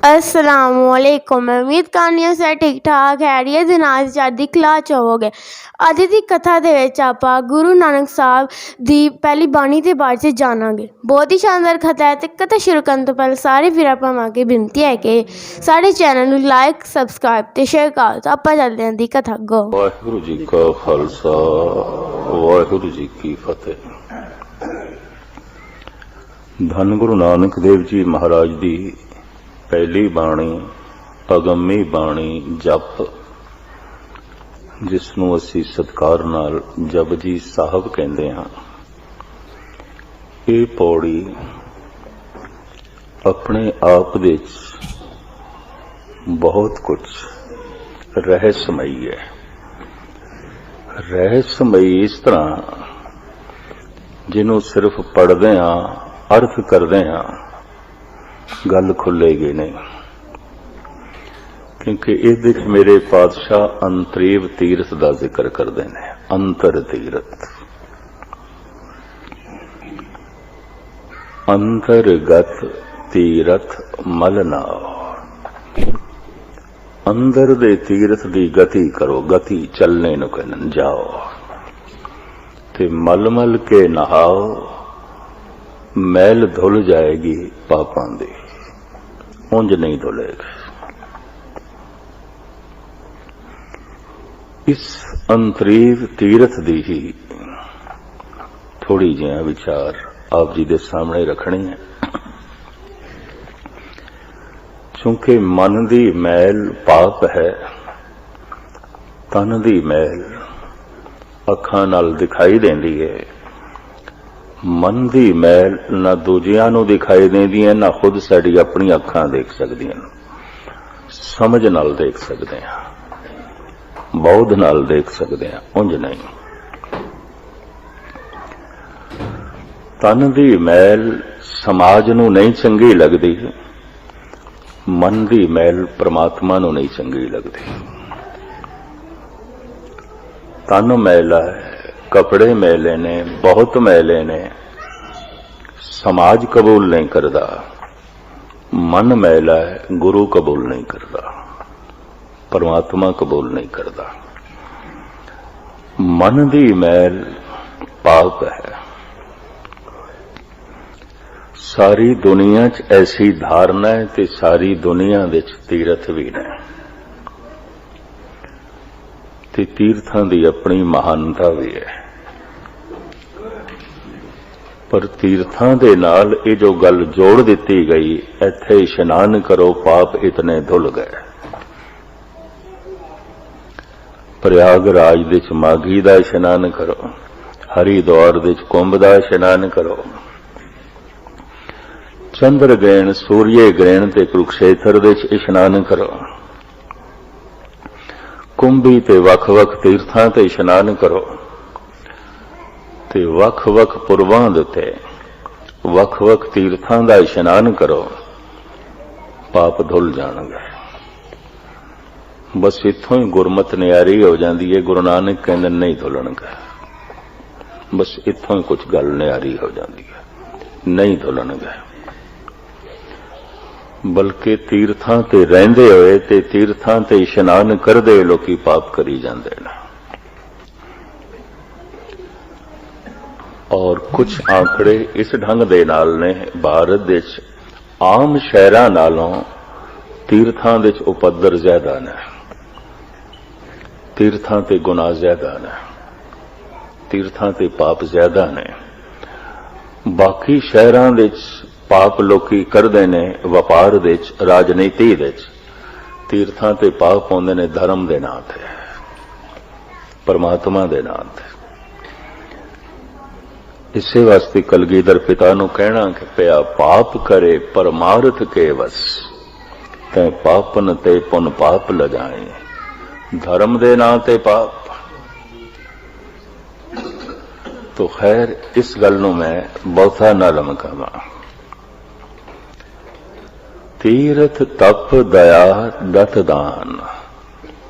असलामुअलैकुम। उम्मीद करनी हो सब ठीक ठाक हैरियत दे नाल चढ़दी कला च होवोगे। अज दी कथा दे विच आपां गुरु नानक साहब दी पहली बाणी दे बारे च जानांगे। बहुत ही शानदार कथा है। ते कथा शुरू करन तो पहले सारे वीरां भरावां अगे बेनती है कि साडे चैनल नूं लाइक सबसक्राइब ते शेयर कर दो। आपां चलदे हां दी कथा गो। वाहिगुरू जी का खालसा वाहिगुरू जी की फतेह। धन गुरु नानक देव जी महाराज दी पहली बाणी अगम्मी बाणी जप, जिसनों असी सत्कार नाल जपजी साहब कहते हैं। ये पौड़ी अपने आप दे बहुत कुछ रहस्यमयी है। रहस्यमयी इस तरह जिन्हों सिर्फ पढ़दे हाँ अर्थ करदे हाँ गल खुलेगी नहीं, क्योंकि इस मेरे पातशाह अंतरीव तीरथ का जिक्र करते हैं। अंतर तीरथ, अंतरगत तीरथ मलनाव। अंदर दे तीरथ की गति करो, गति चलने नूं कहन जाओ ते मल मल के नहाओ, मैल धुल जाएगी पापां दी, उंज नहीं धुलेगी। इस अंतरीव तीरथ दी ही थोड़ी जिहा विचार आप जी दे सामने रखने हैं। चूंकि मन दी मैल पाप है, तन दी मैल अखां नाल दिखाई देंदी है। मन दी मैल ना दूजियां नूं दिखाई देंदी है, ना खुद साडी अपनी अखां देख सकदियां, समझ नाल देख सकदे हां, बौध नाल देख सकदे हां, उंज नहीं। तन दी मैल समाज नूं नहीं चंगी लगदी, मन दी मैल परमात्मा नूं नहीं चंगी लगदी। तन मैला है, कपड़े मैले ने, बहुत मैले ने, समाज कबूल नहीं करता। मन मैला है, गुरु कबूल नहीं करता, परमात्मा कबूल नहीं करता। मन दी मैल पाप है। सारी दुनिया च ऐसी धारणा है ते सारी दुनिया दे तीरथ भी ने, ते तीर्थां दी अपनी महानता भी है। पर तीर्थां दे नाल ये जो गल जोड़ दिती गई, इत्थे इशनान करो पाप इतने धुल गए। प्रयागराज दे माघी दा इशनान करो, हरिद्वार दे कुंभ दा इशनान करो, चंद्र ग्रहण सूर्य ग्रहण ते कुरुक्षेत्र दे इशनान करो, कुंभी ते वख-वख तीर्थां ते इशनान करो, ते वख-वख पुरवां दे वख-वख तीर्थां दा इशनान करो, पाप धुल जाणगे। बस इत्थों ही गुरमत न्यारी हो जाती है। गुरु नानक कहंदे नहीं धुलणगे, बस इत्थों ही कुछ गल न्यारी हो जाती है, नहीं धुलणगे। बल्कि तीर्थां ते रहिंदे होए ते तीर्थां ते इशनान करदे होए लोकी पाप करी जांदे ने। और कुछ आंकड़े इस ढंग दे नाल ने, भारत दे आम शहरां नालों तीर्थां दे उपद्र ज्यादा ने, तीर्थां ते गुनाह ज्यादा ने, तीर्थां ते पाप ज्यादा ने। बाकी शहरां दे पाप लोकी करदे ने वपार दे, राजनीति दे, तीर्थां ते पाप होंदे ने धर्म दे नां ते, परमात्मा दे नां ते। इसे वास्ते कलगीधर पिता नूं कहना कि पिया पाप करे परमार्थ के वस, तै पापन ते पुन पाप लगाए। धर्म दे नां ते पाप। तो खैर इस गल नूं मैं बहुता ना लमकावां। तीर्थ तप दया दत दान,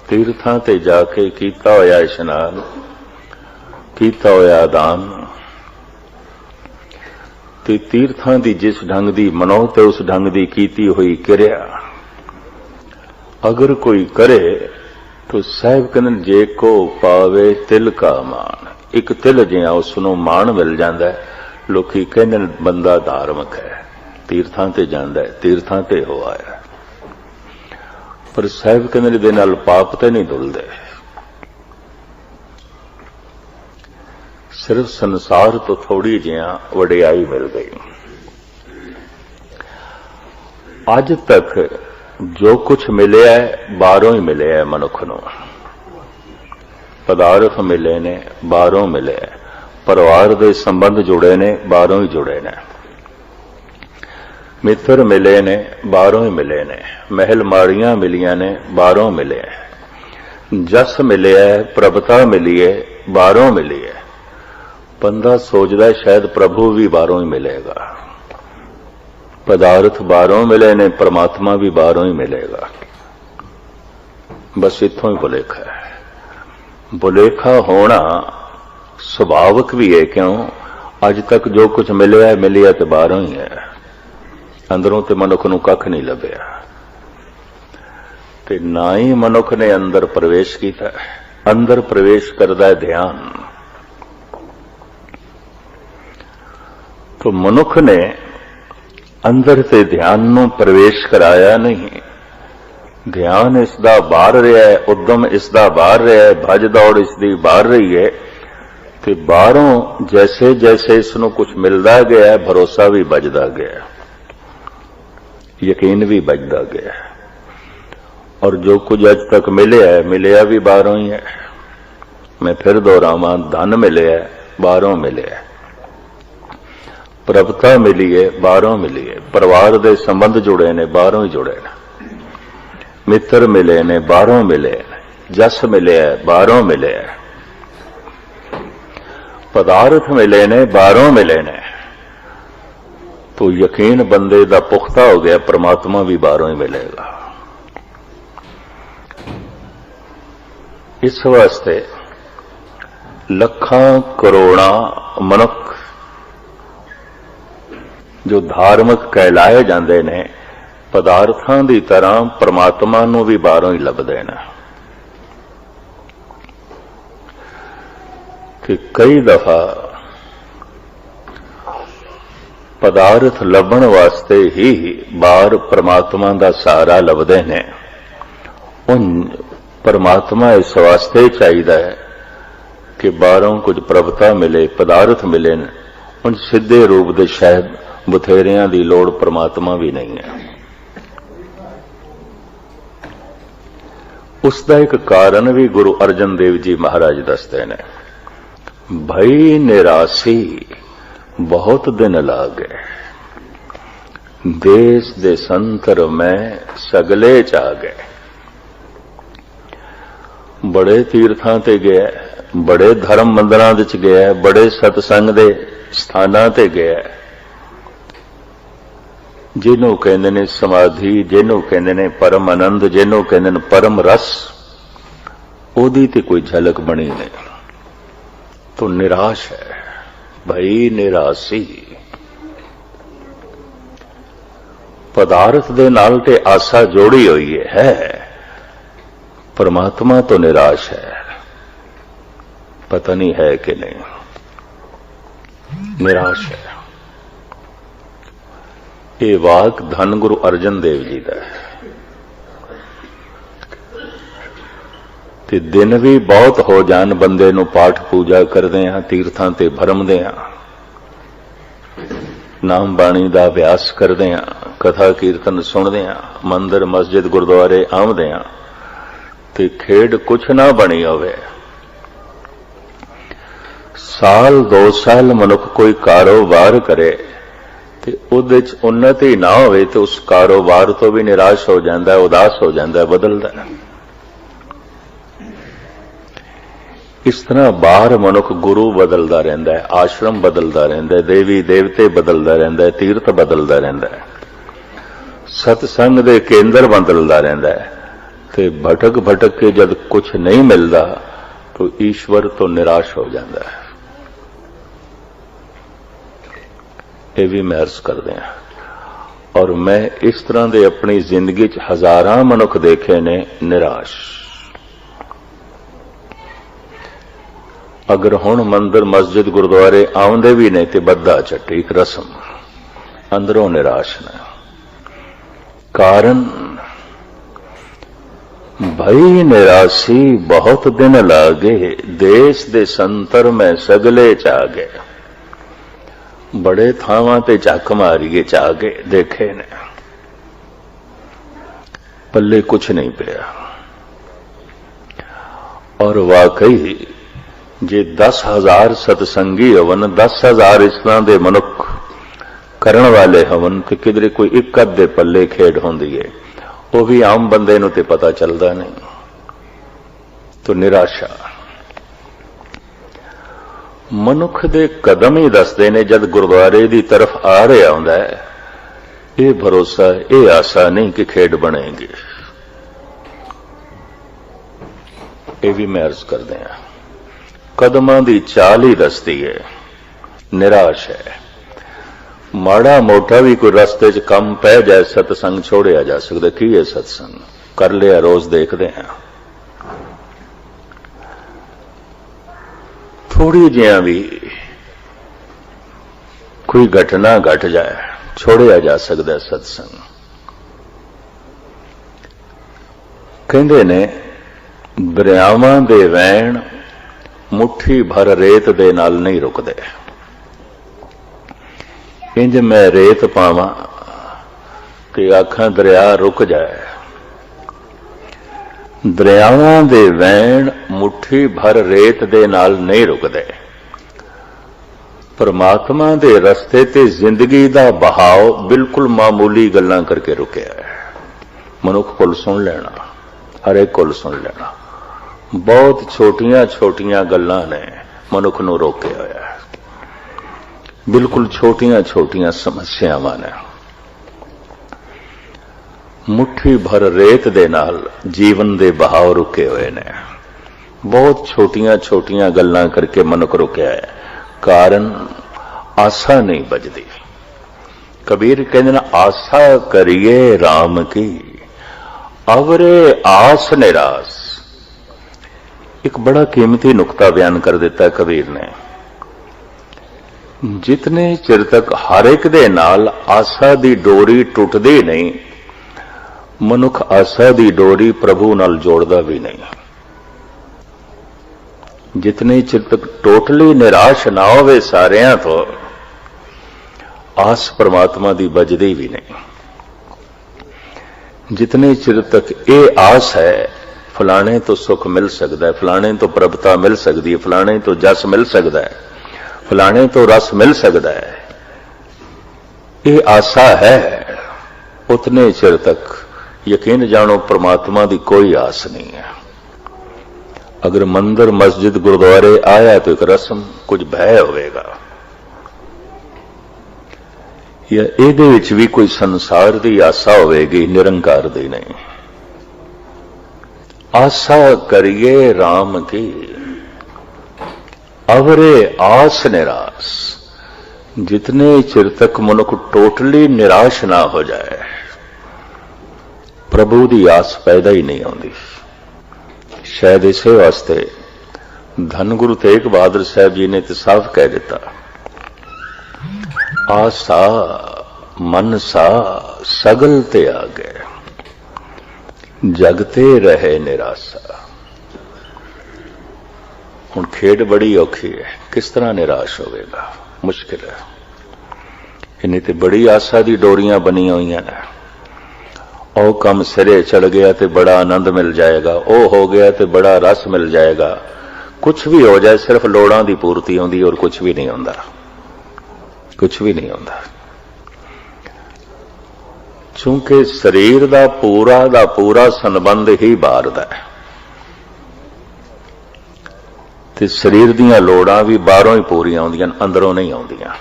तीर्थां ते जाके कीता होया इशनान, कीता होया दान, ते तीर्थां दी जिस ढंग दी मनोत उस ढंग दी कीती हुई किरिया अगर कोई करे तो साहिब कहते जे को पावे तिल का मान, एक तिल जिहा उसनों मान मिल जाता है। लोकी कहते बंदा धार्मिक है, तीर्थां ते जांदा है, तीर्थां ते हो आया, पर साहिब कहते दे नाल पाप ते नहीं धुलदे। सिर्फ संसार तो थोड़ी जिहा वडियाई मिल गई। अज तक जो कुछ मिले है बाहरों ही मिले है, मनुख नूं पदार्थ मिले ने बाहरों मिले है, परिवार दे संबंध जुड़े ने बाहरों ही जुड़े ने, मित्र मिले ने बाहरों ही मिले ने, महल माड़ियां मिलियां ने बाहरों मिले है, जस मिले है, प्रभुता मिली है बाहरों मिली है। बंदा सोचदा है शायद प्रभु भी बाहरों ही मिलेगा, पदार्थ बाहरों मिले ने, परमात्मा भी बाहरों ही मिलेगा। बस इत्थों ही भुलेखा है। भुलेखा होना सुभाविक भी है, क्यों अज तक जो कुछ मिले है मिलिया तो बाहरों ही है, अंदरों ते मनुख नूं कख नहीं लभ्या, ते ना ही मनुख ने अंदर प्रवेश किया। अंदर प्रवेश करदा है ध्यान। तो मनुख ने अंदर से ध्यान नूं प्रवेश कराया नहीं। ध्यान इसदा बाहर रहा है, उद्यम इसदा बाहर रहा है, भज दौड़ इसदी बाहर रही है, ते बाहरों जैसे जैसे इसनूं कुछ मिलता गया, भरोसा भी बजदा गया, यकीन भी बजदा गया, और जो कुछ अज तक मिलिया भी बाहरों ही है। मैं फिर दोहरावां, धन मिले है बाहरों मिले है, प्रभुता मिली है बाहरों मिली है, परिवार दे संबंध जुड़े ने बाहरों ही जुड़े ने, मित्र मिले ने बाहरों मिले, जस मिले है बाहरों मिले है, पदार्थ मिले ने बाहरों मिले ने। तो यकीन बंदे दा पुख्ता हो गया, परमात्मा भी बाहरों ही मिलेगा। इस वास्ते लखां करोड़ां मनुख जो धार्मिक कहलाए जाते ने, पदार्थां की तरह परमात्मा नूं भी बाहरों ही लभदे ने। कि कई दफा पदार्थ लभण वास्ते ही बाहर परमात्मा का सहारा लभदे ने। उन परमात्मा इस वास्ते चाहिए है कि बाहरों कुछ प्रभुता मिले, पदार्थ मिले, उन सीधे रूप दे शायद बथेरियां दी लोड़ परमात्मा भी नहीं है। उसका एक कारण भी गुरु अर्जन देव जी महाराज दसते ने, भई निरासी बहुत दिन लागे, देश दे संतर में सगले जागे। बड़े तीर्थां ते गया, बड़े धर्म मंदिरां विच गया, बड़े सतसंग दे स्थानां ते गया, जिन्हों कहते ने समाधि, जिन्हों कहते ने परम आनंद, जिन्हों कहते ने परम रस, ओदी ते कोई झलक बनी नहीं। तो निराश है, भई निरासी। पदार्थ दे नाल ते आशा जोड़ी हुई है, परमात्मा तो निराश है, पता नहीं है कि नहीं, निराश है। ये वाक धन गुरु अर्जन देव जी का है। ते दिन भी बहुत हो जान बंदे नूं पाठ पूजा करदे हां, तीर्थां ते भरमदे हां, नाम बाणी दा अभ्यास करदे हां, कथा कीर्तन सुनदे हां, मंदिर मस्जिद गुरुद्वारे आउंदे हां, ते खेड कुछ ना बनी होवे। साल 2 साल मनुख कोई कारोबार करे ते उहदे च उन्नति ना होवे तो उस कारोबार तो भी निराश हो जाता है, उदास हो जाता है, बदलता है। इस तरह बाहर मनुख गुरु बदलता रहता है, आश्रम बदलता रहता है, देवी देवते बदलता रहता है, तीर्थ बदलता रहता है, सतसंग दे केंद्र बदलता रहता है। ते भटक भटक के जब कुछ नहीं मिलता तो ईश्वर तो निराश हो जाता है। ये भी मैं अर्ज कर दें, और मैं इस तरह दे अपनी जिंदगी च हजारां मनुख देखे ने निराश। अगर हुण मंदिर मस्जिद गुरुद्वारे आउंदे भी ने ते बद्दा चट्टी एक रस्म, अंदरों निराश ने। कारण भई निराशी बहुत दिन लागे, देश दे संतर में सगले चागे। बड़े थावां ते झक मारिए चागे देखे ने, पल्ले कुछ नहीं पिया। और वाकई जे 10,000 सतसंगी हवन, 10,000 इस तरह दे मनुख करण वाले हवन, तो किधरे कोई एक अध दे पल्ले खेड होंदी है, वो भी आम बंदे नूं ते पता चलदा नहीं। तो निराशा मनुख दे कदम ही दसदे ने जद गुरुद्वारे दी तरफ आ रहा हुंदा है, ये भरोसा ये आशा नहीं कि खेड बनेगी। ये भी मैं अर्ज कर दें, कदमां दी चाल ही दसदी है, निराश है। माड़ा मोटा भी कोई रस्ते च कम पै जाए, सतसंग छोड़िया जा सकता। की है सत्संग कर लिया, रोज देखते हैं। थोड़ी जिहा भी कोई घटना घट जाए, छोड़िया जा सकता सत्संग। कहते ने दरियावां दे वैण मुट्ठी भर रेत दे नाल नहीं रुकदे। इंज मैं रेत पावां कि आखां दरिया रुक जाए। दरियावां दे वैण मुट्ठी भर रेत दे नाल नहीं रुकदे। परमात्मा दे रस्ते ते जिंदगी दा बहाव बिल्कुल मामूली गल्लां करके रुकिया है। मनुख कोल सुन लेना, हर एक कोल सुन लेना। बहुत छोटियां छोटियां गल्लां ने मनुख नूं रोकिया होया है। बिल्कुल छोटियां छोटियां समस्यावां ने। मुट्ठी भर रेत दे नाल जीवन दे बहाव रुके हुए ने। बहुत छोटियां छोटियां गल्लां करके मनुख रुकिया है। कारण आशा नहीं बजदी। कबीर कहंदे ने आशा करिए राम की, अवरे आस निराश। एक बड़ा कीमती नुक्ता बयान कर देता है कबीर ने। जितने चिर तक हर एक दे नाल आशा दी डोरी टुटदी नहीं, मनुख आशा दी डोरी प्रभु नाल जोड़दा भी नहीं। जितने चिर तक टोटली निराश ना होवे सारियां तो आस परमात्मा दी बजदी भी नहीं। जितने चिर तक ये आस है फलाने तो सुख मिल सकता है, फलाने तो प्रभुता मिल सकती है, फलाने तो जस मिल सकता है, फलाने तो रस मिल सकता है, ये आशा है, उतने चिर तक यकीन जानो परमात्मा की कोई आस नहीं है। अगर मंदिर मस्जिद गुरुद्वारे आया तो एक रस्म कुछ भय होगा, या ਇਹਦੇ ਵਿੱਚ भी कोई संसार की आशा होगी, निरंकार दी नहीं। आशा करिए राम की, अवरे आस निराश। जितने चिर तक मनुख टोटली निराश ना हो जाए, प्रभु की आस पैदा ही नहीं होती। शायद इसे वास्ते धन गुरु तेग बहादुर साहब जी ने तो साफ कह दिता, आसा मनसा सगल ते आ गए, जगते रहे निराशा। हुण खेड बड़ी औखी है, किस तरह निराश होगा, मुश्किल है। इन्हें तो बड़ी आशा दी डोरियां बनी हुई ने। ओ कम सिरे चढ़ गया तो बड़ा आनंद मिल जाएगा, ओ हो गया तो बड़ा रस मिल जाएगा। कुछ भी हो जाए, सिर्फ लोड़ां दी पूर्ति होंदी और कुछ भी नहीं होंदा, कुछ भी नहीं होंदा। चूंकि शरीर दा पूरा संबंध ही बाहर दा है, ते शरीर दीयां लोड़ां भी बाहरों ही पूरियां होंदियां, अंदरों नहीं आउंदियां।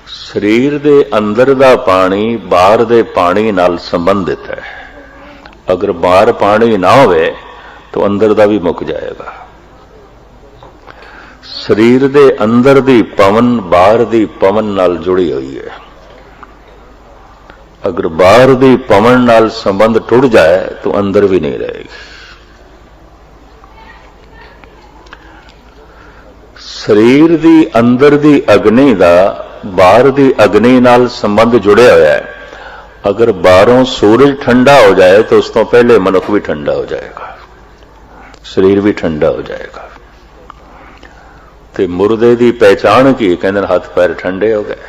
शरीर दे अंदर दा पानी बाहर दे पानी नाल संबंधित है। अगर बाहर पानी ना होवे तो अंदर दा भी मुक जाएगा। शरीर दे अंदर दी पवन बाहर दी पवन नाल जुड़ी हुई है। अगर बाहर दी पवन नाल संबंध टुट जाए तो अंदर भी नहीं रहेगी। शरीर दी अंदर दी अग्नि दा बाहर दी अग्नि नाल संबंध जुड़े होया है। अगर बाहरों सूरज ठंडा हो जाए तो उस तो पहले मनुख भी ठंडा हो जाएगा, शरीर भी ठंडा हो जाएगा। ते मुर्दे दी पहचान की कहते हाथ पैर ठंडे हो गए,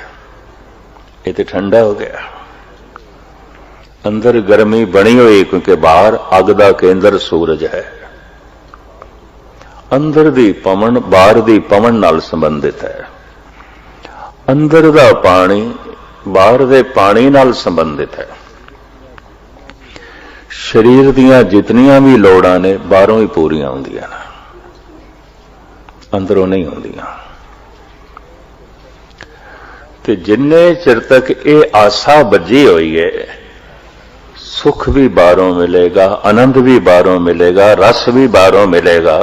ये तो ठंडा हो गया। अंदर गर्मी बनी हुई क्योंकि बाहर अग दा केंद्र सूरज है। अंदर दी पवन बाहर दी पवन नाल संबंधित है। अंदर दा पानी बाहर दे पानी नाल संबंधित है। शरीर दियां जितनियां भी लोड़ां ने बाहरों ही पूरियां होंदियां ने, अंदरों नहीं होंदियां। ते जिन्ने चिर तक ये आसा बजी हुई है, सुख भी बाहरों मिलेगा, आनंद भी बाहरों मिलेगा, रस भी बाहरों मिलेगा।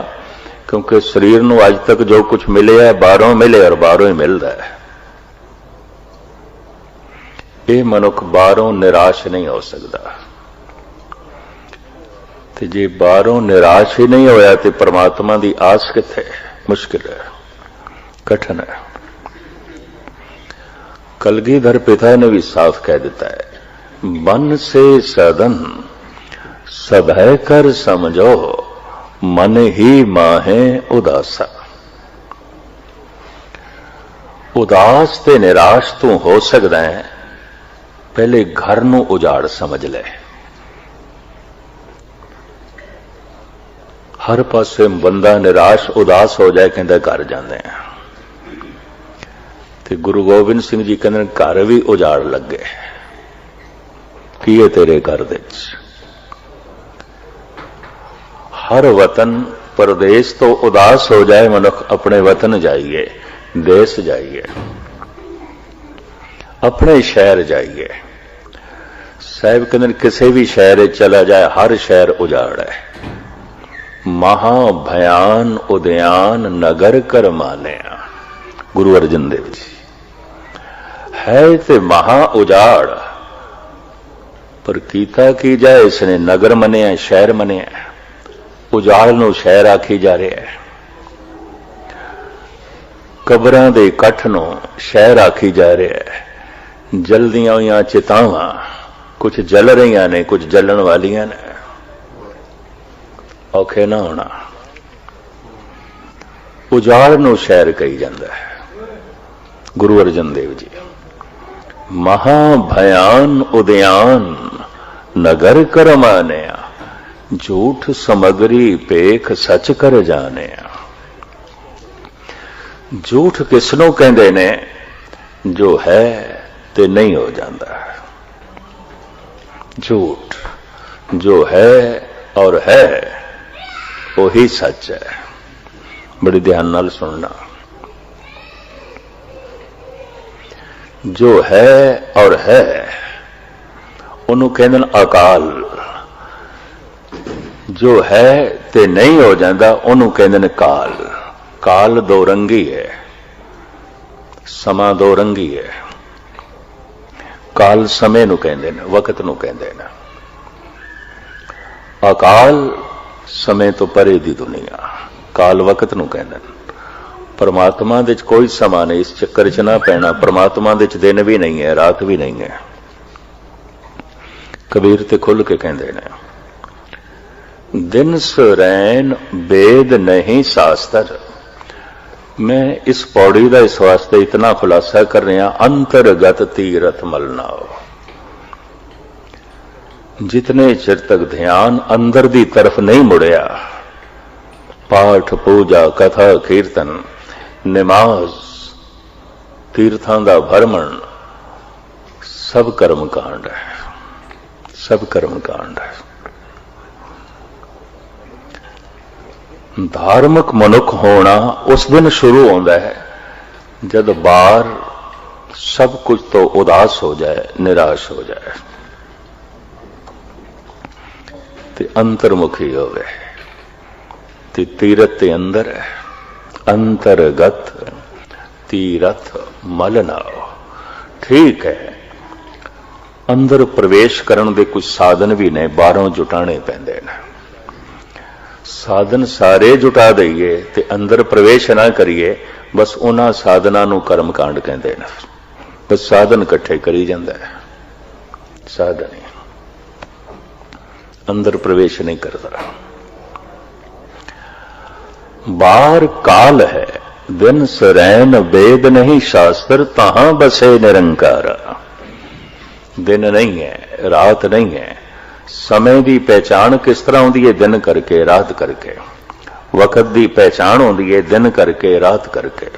क्योंकि शरीर नूं अज तक जो कुछ मिले है बाहरों मिले और बाहरों ही मिलता है। ये मनुख बाहरों निराश नहीं हो सकता। ते जे बाहरों निराश ही नहीं होया तो परमात्मा की आस किथे? मुश्किल है, कठिन है। कलगीधर पिता ने भी साफ कह दिता है, मन से सदन सभय कर समझो, मन ही माहे उदासा। उदास ते निराश तू हो सकता है, पहले घर नू उजाड़ समझ ले। हर पासे बंदा निराश उदास हो जाए कहता घर जाते हैं। ते गुरु गोबिंद सिंह जी कहते घर भी उजाड़ लग गए। की है तेरे घर दे? हर वतन परदेश तो उदास हो जाए मनुख, अपने वतन जाइए, देश जाइए, अपने शहर जाइए। साहब कहते किसी भी शहर चला जाए, हर शहर उजाड़ है। महाभयान उद्यान नगर कर मानिया, गुरु अर्जन देव जी। है ते महा उजाड़, पर कीता की जाए इसने नगर मनिया, शहर मनिया। उजाड़ नूं शहर आखी जा रहा है, कबरां दे इकट्ठ नूं शहर आखी जा रहा है। जलदियां हुई चितावां कुछ जल रही ने, कुछ जलन वालियां ने। औखे ना होना, उजाड़ नूं शहर कही जाता है। गुरु अर्जन देव जी। महाभयान उद्यान नगर कर मानिया, झूठ समगरी पेख सच कर जाने। झूठ किसनों कहते ने? जो है ते नहीं हो जाता। झूठ जो है और है वही सच है। बड़ी ध्यान नाल सुनना। जो है और है उन्होंने कहते अकाल। जो है ते नहीं हो जाता उन्होंने कहते काल। काल दो रंगी है, समा दो रंगी है। काल समय नूं कहते हैं, वक्त नूं कहते हैं। अकाल समय तो परे दी दुनिया, काल वक्त नूं कहते हैं। परमात्मा दे कोई समा नहीं, इस चक्कर च ना पैना। परमात्मा दे दिन भी नहीं है, रात भी नहीं है। कबीर ते खुल के कहते हैं, दिन सुरैन वेद नहीं शास्त्र। मैं इस पौड़ी का इस वास्ते इतना खुलासा कर रहा, अंतरगत तीरथ मलनाओ। जितने चिर तक ध्यान अंदर दी तरफ नहीं मुड़िया, पाठ पूजा कथा कीर्तन नमाज तीर्थां दा भरमण सब कर्म कांड है, सब कर्म कांड है। धार्मिक मनुख होना उस दिन शुरू होता है जब बाहर सब कुछ तो उदास हो जाए, निराश हो जाए, ते अंतर्मुखी हो गए। ते तीरथ ते अंदर है, अंतर्गत तीरथ मल नाओ। ठीक है, ਅੰਦਰ ਪ੍ਰਵੇਸ਼ ਕਰਨ ਦੇ ਕੁਝ ਸਾਧਨ ਵੀ ਨੇ, ਬਾਹਰੋਂ ਜੁਟਾਣੇ ਪੈਂਦੇ ਨੇ। ਸਾਧਨ ਸਾਰੇ ਜੁਟਾ ਦਈਏ ਤੇ ਅੰਦਰ ਪ੍ਰਵੇਸ਼ ਨਾ ਕਰੀਏ, ਬਸ ਉਹਨਾਂ ਸਾਧਨਾਂ ਨੂੰ ਕਰਮ ਕਾਂਡ ਕਹਿੰਦੇ ਨੇ। ਬਸ ਸਾਧਨ ਇਕੱਠੇ ਕਰੀ ਜਾਂਦਾ ਹੈ, ਸਾਧਨ ਹੀ ਅੰਦਰ ਪ੍ਰਵੇਸ਼ ਨਹੀਂ ਕਰਦਾ। ਬਾਹਰ ਕਾਲ ਹੈ, ਦਿਨ ਸਰੈਨ ਵੇਦ ਨਹੀਂ ਸ਼ਾਸਤਰ, ਤਹਾਂ ਬਸੇ ਨਿਰੰਕਾਰ। ਦਿਨ ਨਹੀਂ ਹੈ, ਰਾਤ ਨਹੀਂ ਹੈ। ਸਮੇਂ ਦੀ ਪਹਿਚਾਣ ਕਿਸ ਤਰ੍ਹਾਂ ਹੁੰਦੀ ਹੈ? ਦਿਨ ਕਰਕੇ, ਰਾਤ ਕਰਕੇ। ਵਕਤ ਦੀ ਪਹਿਚਾਣ ਹੁੰਦੀ ਹੈ ਦਿਨ ਕਰਕੇ, ਰਾਤ ਕਰਕੇ।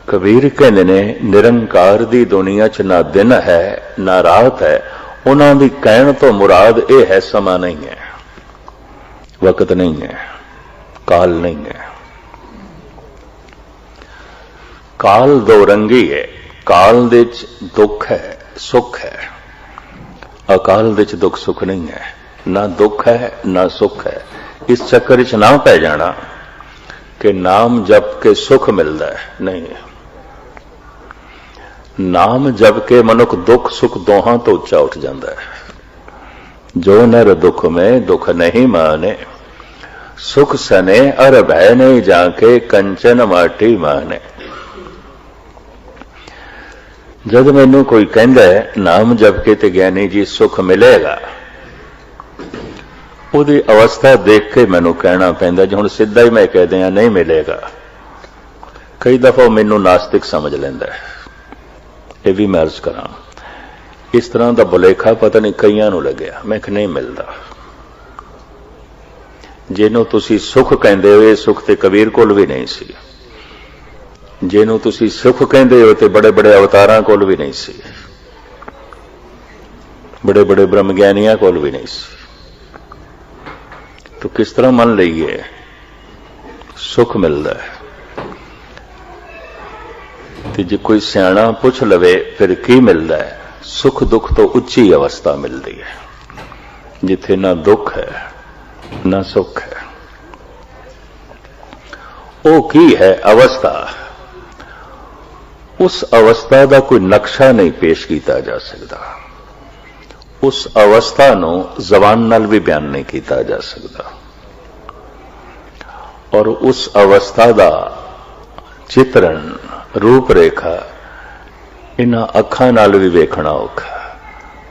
ਕਬੀਰ ਕਹਿੰਦੇ ਨੇ ਨਿਰੰਕਾਰ ਦੀ ਦੁਨੀਆ 'ਚ ਨਾ ਦਿਨ ਹੈ ਨਾ ਰਾਤ ਹੈ। ਉਹਨਾਂ ਦੀ ਕਹਿਣ ਤੋਂ ਮੁਰਾਦ ਇਹ ਹੈ ਸਮਾਂ ਨਹੀਂ ਹੈ, ਵਕਤ ਨਹੀਂ ਹੈ, ਕਾਲ ਨਹੀਂ ਹੈ। ਕਾਲ ਦੋ ਰੰਗੀ ਹੈ। ਕਾਲ ਦੇ ਵਿੱਚ ਦੁੱਖ ਹੈ, ਸੁੱਖ ਹੈ। ਅਕਾਲ ਦੇ ਵਿੱਚ ਦੁੱਖ ਸੁੱਖ ਨਹੀਂ ਹੈ, ਨਾ ਦੁੱਖ ਹੈ ਨਾ ਸੁੱਖ ਹੈ। ਇਸ ਚੱਕਰ ਵਿੱਚ ਨਾ ਪੈ ਜਾਣਾ ਕਿ ਨਾਮ ਜਪ ਕੇ ਸੁੱਖ ਮਿਲਦਾ ਹੈ, ਨਹੀਂ। ਨਾਮ ਜਪ ਕੇ ਮਨੁੱਖ ਦੁੱਖ ਸੁੱਖ ਦੋਹਾਂ ਤੋਂ ਉੱਚਾ ਉੱਠ ਜਾਂਦਾ ਹੈ। ਜੋ ਨਰ ਦੁੱਖ ਮੈਂ ਦੁੱਖ ਨਹੀਂ ਮਾਨੇ, ਸੁਖ ਸਨੇ ਅਰ ਭੈ ਨਹੀਂ ਜਾ ਕੇ ਕੰਚਨ ਮਾਟੀ ਮਾਨੇ। ਜਦ ਮੈਨੂੰ ਕੋਈ ਕਹਿੰਦਾ ਹੈ ਨਾਮ ਜਪ ਕੇ ਤੇ ਗਿਆਨੀ ਜੀ ਸੁੱਖ ਮਿਲੇਗਾ, ਉਹਦੀ ਅਵਸਥਾ ਦੇਖ ਕੇ ਮੈਨੂੰ ਕਹਿਣਾ ਪੈਂਦਾ। ਜੇ ਹੁਣ ਸਿੱਧਾ ਹੀ ਮੈਂ ਕਹਿ ਦਿਆਂ ਨਹੀਂ ਮਿਲੇਗਾ, ਕਈ ਦਫਾ ਮੈਨੂੰ ਨਾਸਤਿਕ ਸਮਝ ਲੈਂਦਾ ਹੈ। ਇਹ ਵੀ ਮੈਂ ਅਰਜ਼ ਕਰਾਂ, ਇਸ ਤਰ੍ਹਾਂ ਦਾ ਭੁਲੇਖਾ ਪਤਾ ਨਹੀਂ ਕਈਆਂ ਨੂੰ ਲੱਗਿਆ। ਮੈਂ ਕਿ ਨਹੀਂ ਮਿਲਦਾ। ਜਿਹਨੂੰ ਤੁਸੀਂ ਸੁੱਖ ਕਹਿੰਦੇ ਹੋ, ਇਹ ਸੁੱਖ ਤੇ ਕਬੀਰ ਕੋਲ ਵੀ ਨਹੀਂ ਸੀ। ਜਿਹਨੂੰ ਤੁਸੀਂ ਸੁੱਖ ਕਹਿੰਦੇ ਹੋ ਤੇ ਬੜੇ ਬੜੇ ਅਵਤਾਰਾਂ ਕੋਲ ਵੀ ਨਹੀਂ ਸੀ, ਬੜੇ ਬੜੇ ਬ੍ਰਹਮ ਗਿਆਨੀਆਂ ਕੋਲ ਵੀ ਨਹੀਂ ਸੀ। तो किस तरह मान लीए सुख मिलता है? तो जे कोई सियाणा पुछ लवे फिर की मिलता है? सुख दुख तो उच्ची अवस्था मिलती है, जिथे ना दुख है ना सुख है। वो की है अवस्था? उस अवस्था का कोई नक्शा नहीं पेश किया जा सकता, उस अवस्था नूं ज़बान नाल भी बयान नहीं किया जा सकता, और उस अवस्था का चित्रण रूपरेखा इन्हां अखां नाल भी वेखना औखा।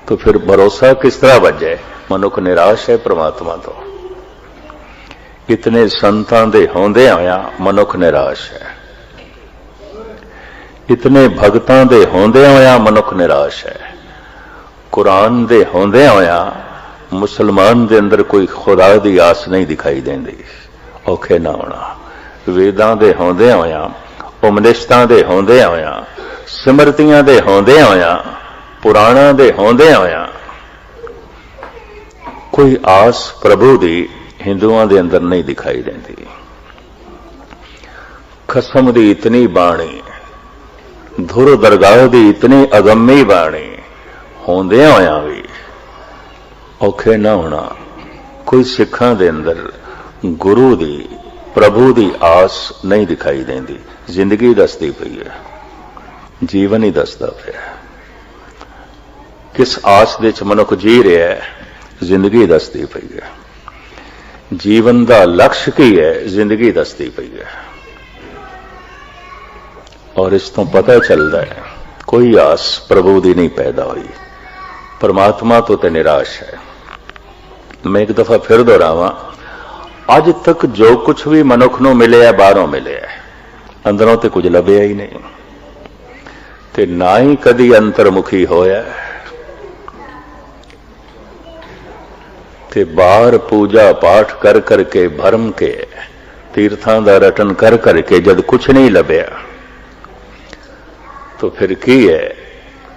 तो फिर भरोसा किस तरह वजे? मनुख निराश है परमात्मा तो। इतने संतां दे होंदे होया मनुख निराश है, इतने भगतां दे होंदे होया मनुख निराश है, कुरान दे होंदे होया मुसलमान दे अंदर कोई खुदा दी आस नहीं दिखाई देंदी। औखे ना होना, वेदां दे होंदे होया, उपनिषदां दे होंदे होया, सिमरतियां दे होंदे होया, पुराणां दे होंदे होया कोई आस प्रभु दी हिंदुआं दे अंदर नहीं दिखाई देंदी। खसम दी इतनी बाणी, धुर दरगाह दी इतनी अगम्मी बाणी होंदे होया भी औखे ना होना। कोई सिखां दे अंदर गुरु दी प्रभु दी आस नहीं दिखाई देंदी। जिंदगी दसदी पई है, जीवन ही दसदा पिया। किस आस दे च मनुख जी रहा है? जिंदगी दसदी पई है। जीवन का लक्ष्य की है? जिंदगी दसदी पई है। और इस तो पता चलता है कोई आस प्रभु दी नहीं पैदा हुई, परमात्मा तो ते निराश है। मैं एक दफा फिर दोहरावां, अज तक जो कुछ भी मनुख नूं मिले है बाहरों मिले है, अंदरों ते कुछ लभ्या ही नहीं, ते ना ही कदी अंतर्मुखी होया। ते बाहर पूजा पाठ कर करके भरम के तीर्थां दा रटन कर करके जद कुछ नहीं लभ्या तो फिर की है?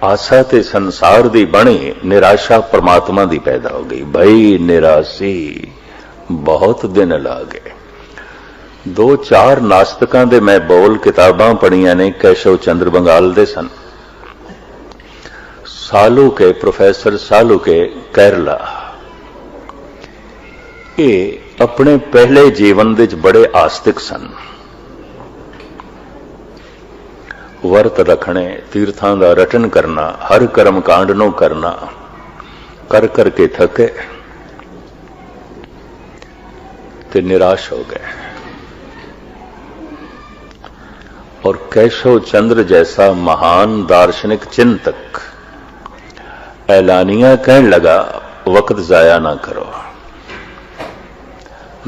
आशा ते संसार दी बनी, निराशा परमात्मा दी पैदा हो गई। भई निराशी बहुत दिन ला गए। 2-4 नास्तिकां दे मैं बोल किताबां पढ़ियां ने, केशव चंद्र बंगाल दे सन, सालू के प्रोफेसर सालू के केरला। ये अपने पहले जीवन दे बड़े आस्तिक सन। ਵਰਤ ਰੱਖਣੇ, ਤੀਰਥਾਂ ਦਾ ਰਟਨ ਕਰਨਾ, ਹਰ ਕਰਮ ਕਾਂਡ ਨੂੰ ਕਰਨਾ, ਕਰ ਕਰਕੇ ਥਕੇ ਤੇ ਨਿਰਾਸ਼ ਹੋ ਗਏ। और केशव चंद्र जैसा महान दार्शनिक चिंतक ऐलानिया कहने लगा, वक्त जाया ना करो,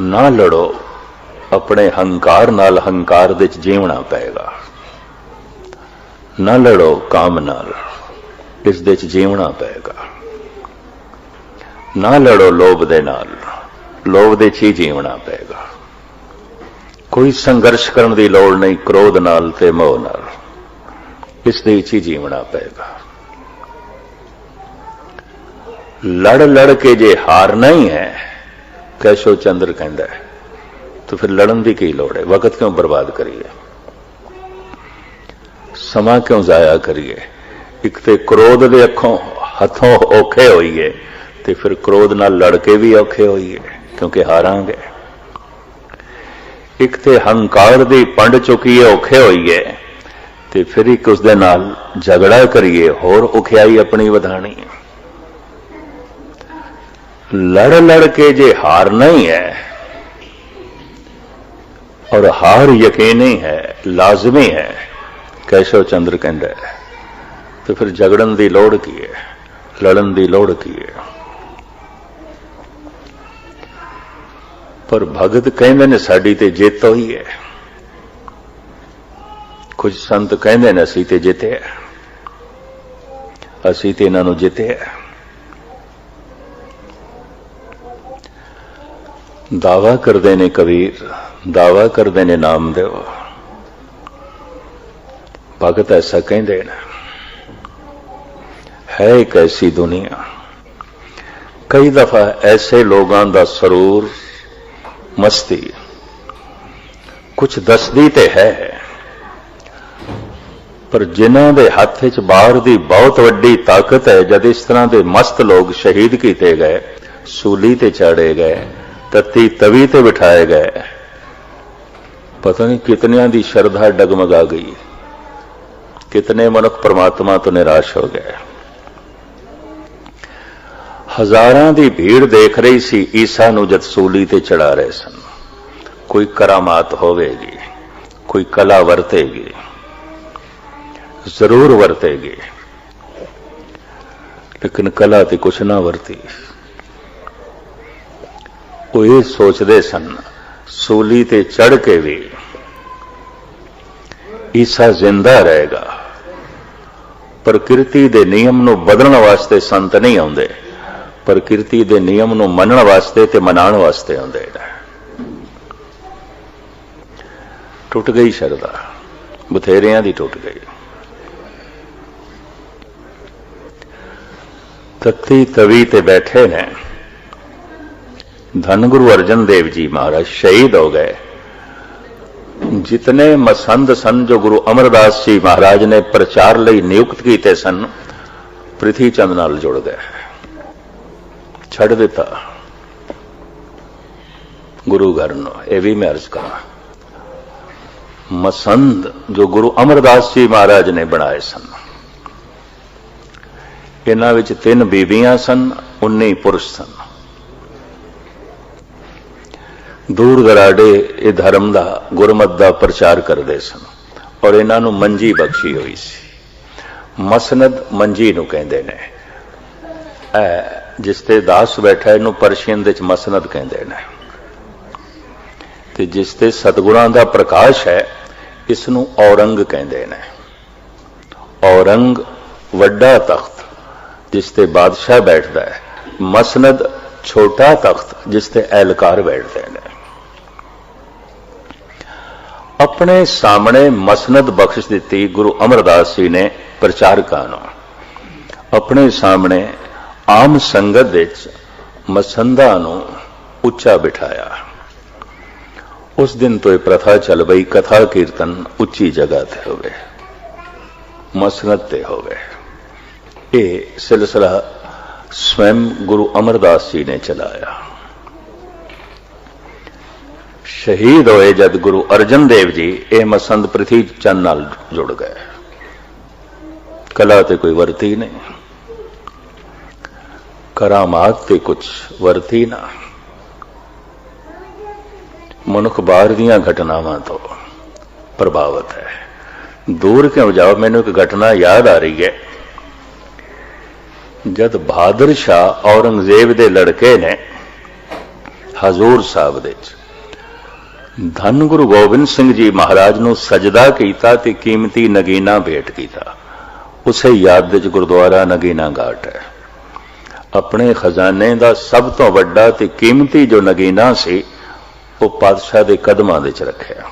ना लड़ो, अपने हंकार नाल हंकार दे च जीवना पेगा, ना लड़ो काम नाल, इस दे च जीवना पेगा, ना लड़ो लोभ दे नाल, लोभ दे च ही जीवना पेगा, कोई संघर्ष करने की लोड़ नहीं क्रोध नाल ते मोह नाल, इस दे च ही जीवना पेगा। लड़ लड़ के जे हारना ही है, केशव चंद्र कहता है, तो फिर लड़न की की लोड़ है, वक्त क्यों बर्बाद करिए, समा क्यों जाया करिए। एक तो क्रोध दे अखों हथों औखे होइए, ते फिर क्रोध नाल लड़ के भी औखे होइए, क्योंकि हारांगे। एक ते हंकार दी पंड चुकीए औखे होइए, ते फिर एक उस दे नाल झगड़ा करिए, होर औखियाई अपनी वधानी। लड़ लड़ के जे हारना ही है, और हार यकीनी है, लाजमी है, केशव चंद्र कहता है, तो फिर झगड़न की लोड़ की है, लड़न की लोड़ की है। पर भगत कहते ने साड़ी ते जित होई है, कुछ संत कहते ने असी ते जिते है, असी ते इन्हां नूं जिते है। दावा करते ने कबीर, दावा करते ने नामदेव, भगत ऐसा कहते हैं। है एक ऐसी दुनिया, कई दफा ऐसे लोगों का सरूर मस्ती कुछ दसदी ते है, पर जिन्हां दे हथ च बाहर दी बहुत वड्डी ताकत है। जद इस तरह के मस्त लोग शहीद किए गए, सूली ते चाड़े गए, तत्ती तवी ते बिठाए गए, पता नहीं कितनियां दी श्रद्धा डगमगा गई, कितने मनुख परमात्मा तो निराश हो गए। हजारां दी भीड़ देख रही सी ईसा नूं जद सूली ते चढ़ा रहे सन। कोई करामात होवेगी, कोई कला वरतेगी, जरूर वरतेगी, लेकिन कला ते कुछ ना वरती। वो ये सोचते सन, सूली ते चढ़ के भी ईसा जिंदा रहेगा। प्रकृति दे नियम नूं बदलण वास्ते संत नहीं आउंदे, प्रकृति दे नियम नूं मनण वास्ते ते मनाण वास्ते आउंदे ने। टुट गई श्रद्धा, बथेरियां दी टुट गई। तत्ती तवी ते बैठे ने। धन गुरु अर्जन देव जी महाराज शहीद हो गए। जितने मसंद सन जो गुरु अमरदास जी महाराज ने प्रचार लई नियुक्त किए सन, पृथ्वी चंद नाल जुड़ गए, छड़ दिता गुरु घर नूं। यह भी मैं अर्ज करा, मसंद जो गुरु अमरदास जी महाराज ने बनाए सन, इन्हां विच 3 बीबियां सन, 19 पुरुष सन। दूर दराडे ये धर्म का गुरमत का प्रचार करते सन, और इन्हां नूं मंजी बख्शी हुई सी। मसनद मंजी नूं कहंदे ने। जिसते दास बैठा इनू परशियन दे च मसनद कहंदे ने, ते जिसते सतगुणां दा प्रकाश है इसनू औरंग कहंदे ने। औरंग वड्डा तख्त जिसते बादशाह बैठदा है, मसनद छोटा तख्त जिसते एहलकार बैठते हैं। अपने सामने मसनद बख्श दी गुरु अमरदास जी ने प्रचारकां नूं। अपने सामने आम संगत विच मसंदा नूं उच्चा बिठाया। उस दिन तो यह प्रथा चल पई, कथा कीर्तन उच्ची जगह ते होवे, मसनद ते होवे। ये सिलसिला स्वयं गुरु अमरदास जी ने चलाया। शहीद होए जद गुरु अर्जन देव जी, ये मसंद पृथ्वी चंद नाल जुड़ गए। कला ते कोई वरती नहीं, करामात ते कुछ वरती ना। मनुख बाहर दीयां घटनावां तो प्रभावित है। दूर क्यों जाओ, मैनू एक घटना याद आ रही है। जद बहादुर शाह औरंगजेब दे लड़के ने हजूर साहब दे धन गुरु गोबिंद सिंह जी महाराज नू सजदा कीता ते कीमती नगीना भेंट कीता। उसे याद विच गुरुद्वारा नगीना घाट है। अपने खजाने का सब तो वड्डा ते कीमती जो नगीना सी वो पातशाह दे कदमां दे च रखिया।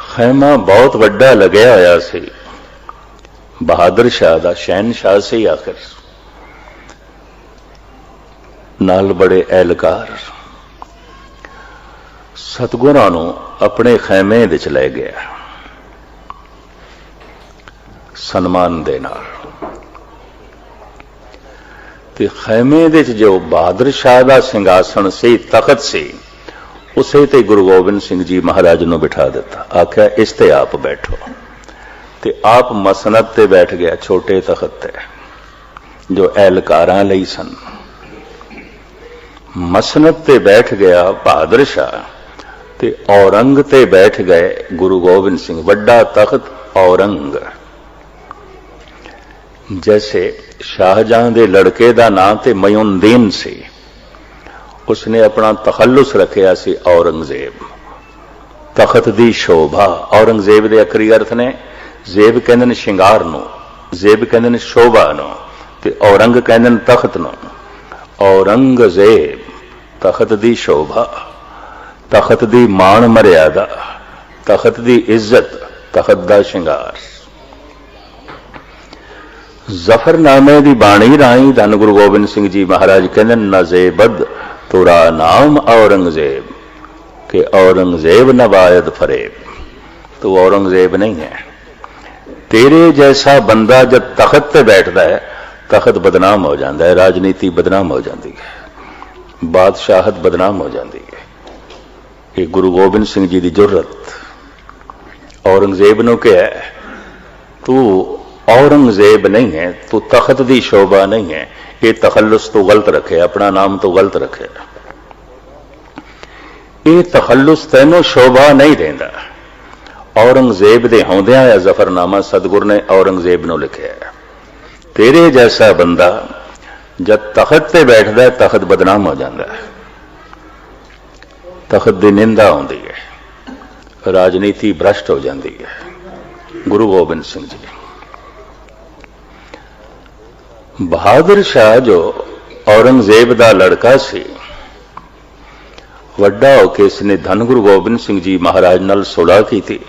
खैमा बहुत वड्डा लग्या होया सी। बहादुर शाह दा शहनशाह से आखिर नाल बड़े एहलकार सतगुरां नूं अपने खैमे दे च लै गया सन्मान दे नाल। ते खैमे दे च जो बहादुर शाह दा सिंघासन से तखत से उसे ते गुरु गोबिंद सिंह जी महाराज नूं बिठा दिता। आख्या इस ते आप बैठो। ते आप मसनद ते बैठ गया, छोटे तखत ते जो एहलकारां लई सन। मसनद ते बैठ गया बहादुर शाह ते औरंग ते बैठ गए गुरु गोबिंद सिंह। वड्डा तखत औरंग। जैसे शाहजहां दे लड़के दा नाम ते मयूनदीन सी, उसने अपना तखल्लुस रखिया सी औरंगजेब। तखत दी शोभा। औरंगजेब दे अखरी अर्थ ने जेब कहंदे ने शिंगार नूं, जेब कहंदे ने शोभा नूं, ते औरंग कहंदे ने तखत नूं। औरंगजेब तखत दी शोभा, तखत दी मान मर्यादा, तखत दी इज्जत, तखत दा शिंगार। जफरनामे दी बाणी राही धन गुरु गोबिंद सिंह जी महाराज कहंदे नजेबद तुरा नाम औरंगजेब के औरंगजेब नवायद फरेब। तो औरंगजेब नहीं है। तेरे जैसा बंदा जब तखत पे बैठता है तखत बदनाम हो जाता है, राजनीति बदनाम हो जाती है, बादशाहत बदनाम हो जाती है। ये गुरु गोबिंद सिंह जी की जुर्रत। औरंगजेब ने कहा है तू औरंगजेब नहीं है, तू तखत दी शोभा नहीं है, ये तखल्लुस तो गलत रखे, अपना नाम तो गलत रखे। ये तखल्लुस तैनों शोभा नहीं देंदा। औरंगजेब दे होंदियां या जफरनामा सतगुर ने औरंगजेब नूं लिखिया है। तेरे जैसा बंदा जब तखत ते बैठदा है तखत बदनाम हो जाता है, तखत दी निंदा होंदी है, राजनीति भ्रष्ट हो जाती है। गुरु गोबिंद सिंह जी बहादुर शाह जो औरंगजेब दा लड़का सी, वड्डा होके इसने धन गुरु गोबिंद सिंह जी महाराज नाल सुलह की थी,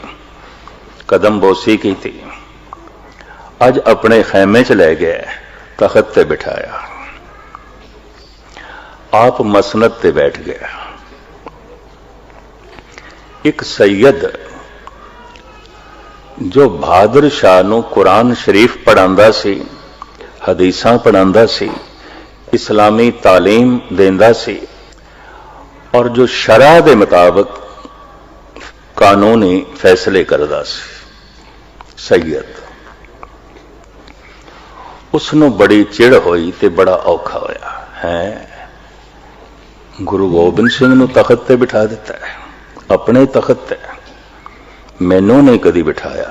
कदम बोसी की थी। अज अपने खैमे च लै गया, तखत ते बिठाया, आप मसनद ते बैठ गया। एक सैयद जो बहादुर शाह नूं कुरान शरीफ पढ़ांदा सी, हदीसां पढ़ांदा सी, इस्लामी तालीम देंदा सी और जो शरा दे मुताबिक कानूनी फैसले करदा सी, सैयद उसनों बड़ी चिड़ होई ते बड़ा औखा होया है। गुरु गोबिंद सिंह नूं तखत ते बिठा दिता है, अपने तखत ते, मैनू नहीं कदी बिठाया।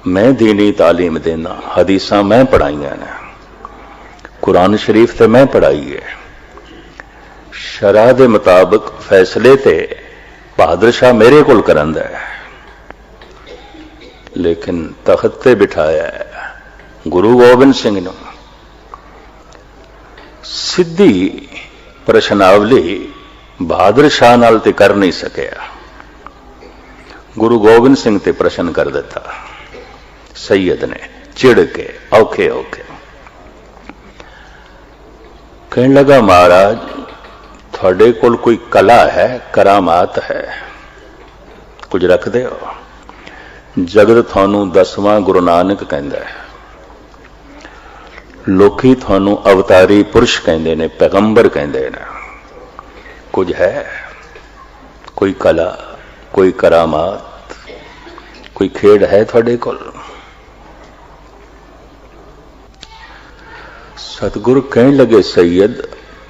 मैं दीनी तालीम देना, हदीसां मैं पढ़ाइयां ने, कुरान शरीफ ते मैं पढ़ाई है, शरा दे मुताबिक फैसले ते बहादुर शाह मेरे कोल करंदा है, लेकिन तखत ते बिठाया है गुरु गोबिंद सिंह नूं। सीधी प्रश्नावली बहादुर शाह नाल ते कर नहीं सकिया, गुरु गोबिंद सिंह ते प्रश्न कर दिता सैयद ने चिड़ के, औखे औखे। कहने लगा महाराज थोड़े कोल कोई कला है, करामात है, कुछ रखते हो? जगत थानू 10वां गुरु नानक कहंदा है, लोकी थानू अवतारी पुरुष कहंदे ने, पैगंबर कहंदे ने, कुछ है? कोई कला, कोई करामात? कोई खेड है थोड़े कोल? सतगुरु कहने लगे, सैयद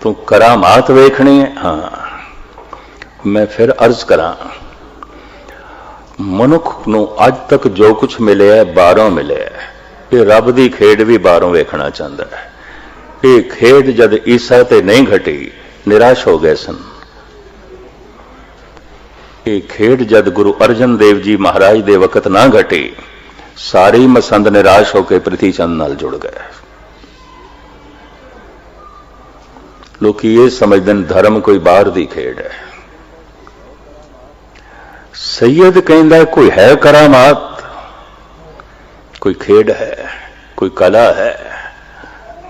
तू करामात वेखनी है? हाँ। मैं फिर अर्ज करा, मनुख नूं अज तक जो कुछ मिले है बारों मिले है, ये रब दी खेड भी बारों वेखना चाहता है। ये खेड जद ईसा ते नहीं घटी, निराश हो गए सन। ये खेड जद गुरु अर्जन देव जी महाराज दे वक्त ना घटी, सारी मसंद निराश होकर प्रीति चंद नाल जुड़ गए। लोग ये समझते हैं धर्म कोई बाहर दी खेड है। सैयद कहता है, कोई है करामात, कोई खेड है, कोई कला है,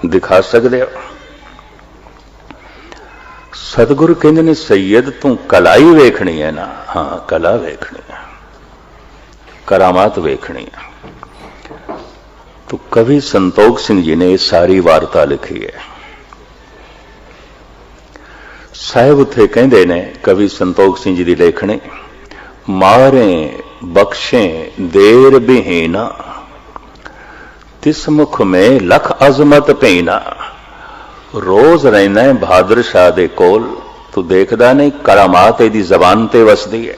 दिखा सकते हो? सतगुरु कहते ने, सैयद तू कला ही वेखनी है ना? हाँ, कला वेखनी है, करामात वेखनी है। तो कवि संतोख सिंह जी ने सारी वार्ता लिखी है। साहिब उत्थे कहते ने, कवि संतोख सिंह जी की लेखनी, मारे बख्शे देर बिहीना, तिस मुख में लख अजमत पीना। रोज रहना है बहादुर शाह दे कोल, तू देखदा नहीं करामात इहदी जबान ते वसदी है।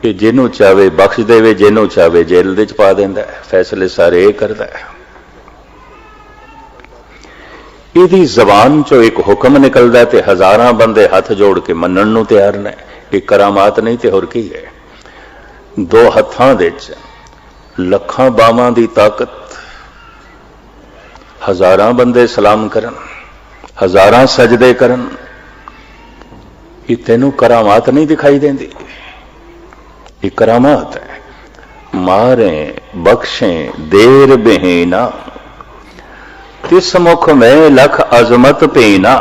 ये जिन्हों चाहे बख्श देवे, जिन्हों चाहे जेल दे च पा देंदा है, फैसले सारे ये करदा है। इहदी जबान चो एक हुक्म निकलदा ते हजारां बंदे हाथ जोड़ के मनण नूं तैयार ने। ये करामात नहीं ते होर की है? दो हत्थां दे च लखां बावां दी ताकत, हजारां बंदे सलाम करन, हजारां सजदे करन, ये तेनों करामात नहीं दिखाई देंदी? ये करामात है। मारे बख्शे देर बेहीना, तिस मुख में लख अजमत पीना।